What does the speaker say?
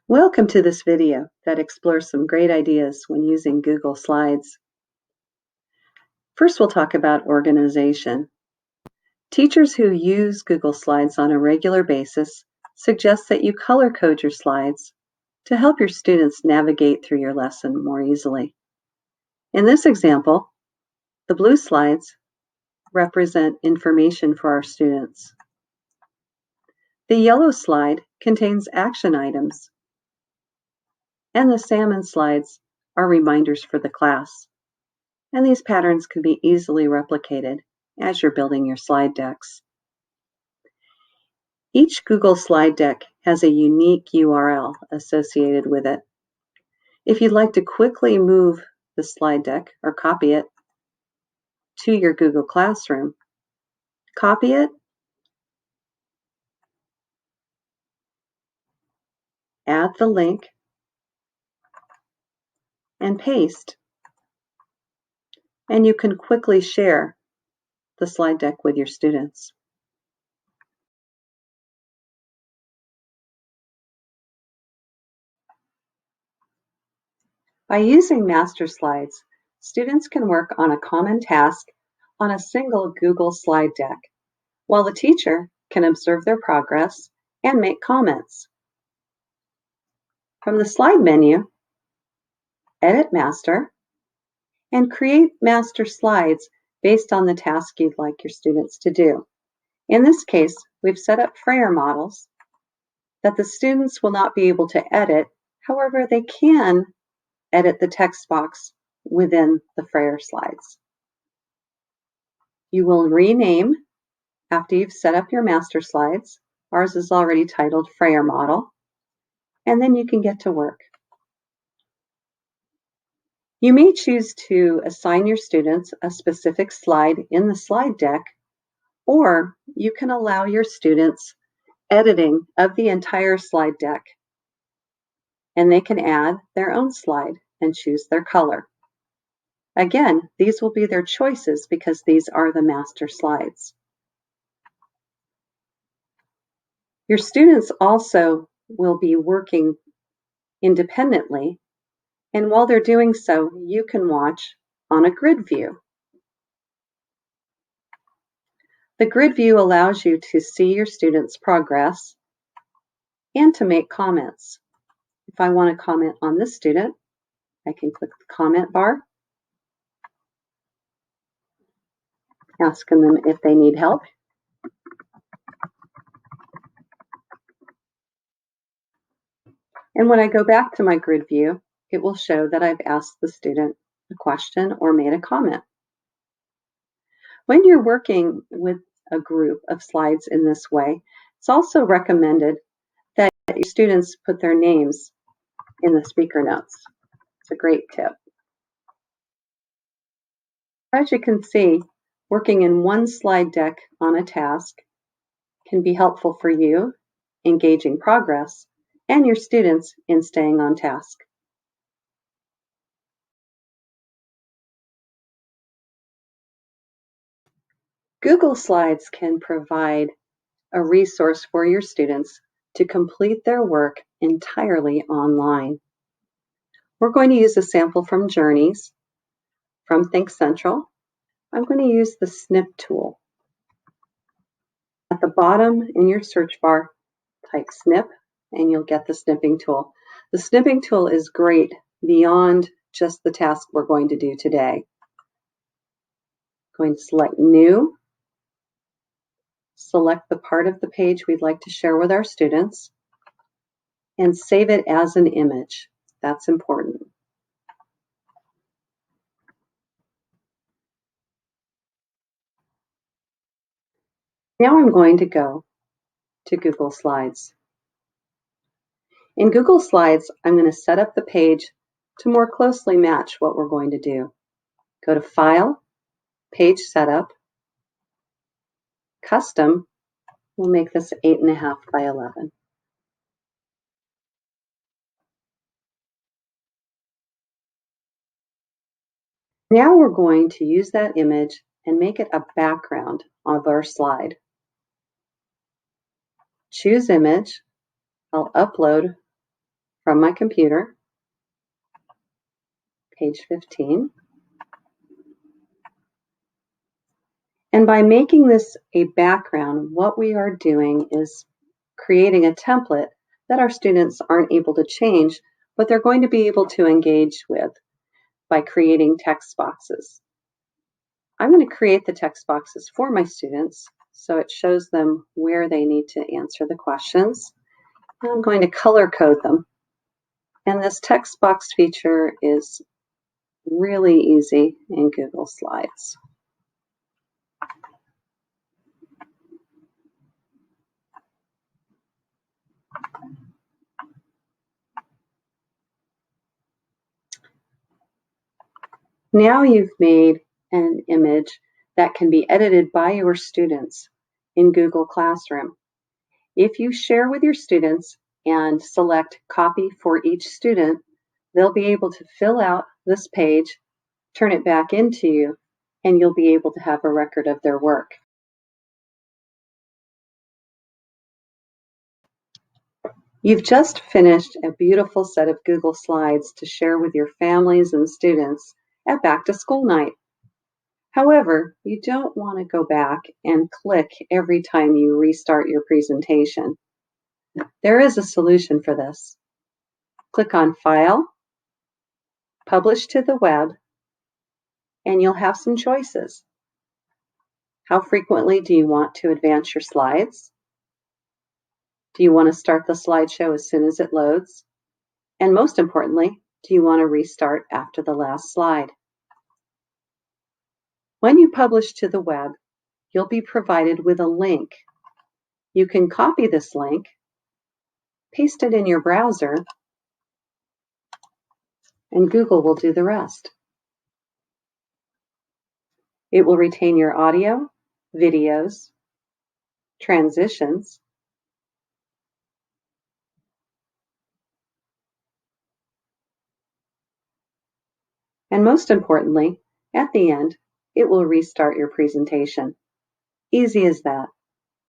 Welcome to this video that explores some great ideas when using Google Slides. First, we'll talk about organization. Teachers who use Google Slides on a regular basis suggest that you color code your slides to help your students navigate through your lesson more easily. In this example, the blue slides represent information for our students. The yellow slide contains action items, and the salmon slides are reminders for the class. And these patterns can be easily replicated as you're building your slide decks. Each Google slide deck has a unique URL associated with it. If you'd like to quickly move the slide deck or copy it to your Google Classroom, copy it, add the link, and paste. And you can quickly share the slide deck with your students. By using master slides, students can work on a common task on a single Google slide deck, while the teacher can observe their progress and make comments. From the slide menu, edit master, and create master slides based on the task you'd like your students to do. In this case, we've set up Frayer models that the students will not be able to edit. However, they can edit the text box within the Frayer slides. You will rename after you've set up your master slides. Ours is already titled Frayer model, and then you can get to work. You may choose to assign your students a specific slide in the slide deck, or you can allow your students editing of the entire slide deck, and they can add their own slide and choose their color. Again, these will be their choices because these are the master slides. Your students also will be working independently, and while they're doing so, you can watch on a grid view. The grid view allows you to see your students' progress and to make comments. If I want to comment on this student, I can click the comment bar, asking them if they need help. And when I go back to my grid view, it will show that I've asked the student a question or made a comment. When you're working with a group of slides in this way, it's also recommended that your students put their names in the speaker notes. It's a great tip. As you can see, working in one slide deck on a task can be helpful for you in gauging progress and your students in staying on task. Google Slides can provide a resource for your students to complete their work entirely online. We're going to use a sample from Journeys from Think Central. I'm going to use the snip tool. At the bottom in your search bar, type snip and you'll get the snipping tool. The snipping tool is great beyond just the task we're going to do today. Going to select New, select the part of the page we'd like to share with our students, and save it as an image. That's important. Now I'm going to go to Google Slides. In Google Slides, I'm going to set up the page to more closely match what we're going to do. Go to File, Page Setup, Custom. We'll make this 8.5 by 11. Now we're going to use that image and make it a background of our slide. Choose Image. I'll upload from my computer, page 15. And by making this a background, what we are doing is creating a template that our students aren't able to change, but they're going to be able to engage with by creating text boxes. I'm going to create the text boxes for my students so it shows them where they need to answer the questions. I'm going to color code them. And this text box feature is really easy in Google Slides. Now you've made an image that can be edited by your students in Google Classroom. If you share with your students and select copy for each student, they'll be able to fill out this page, turn it back into you, and you'll be able to have a record of their work. You've just finished a beautiful set of Google Slides to share with your families and students at Back to School Night. However, you don't want to go back and click every time you restart your presentation. There is a solution for this. Click on File, Publish to the Web, and you'll have some choices. How frequently do you want to advance your slides? Do you want to start the slideshow as soon as it loads? And most importantly, do you want to restart after the last slide? When you publish to the web, you'll be provided with a link. You can copy this link, paste it in your browser, and Google will do the rest. It will retain your audio, videos, transitions, and most importantly, at the end, it will restart your presentation. Easy as that.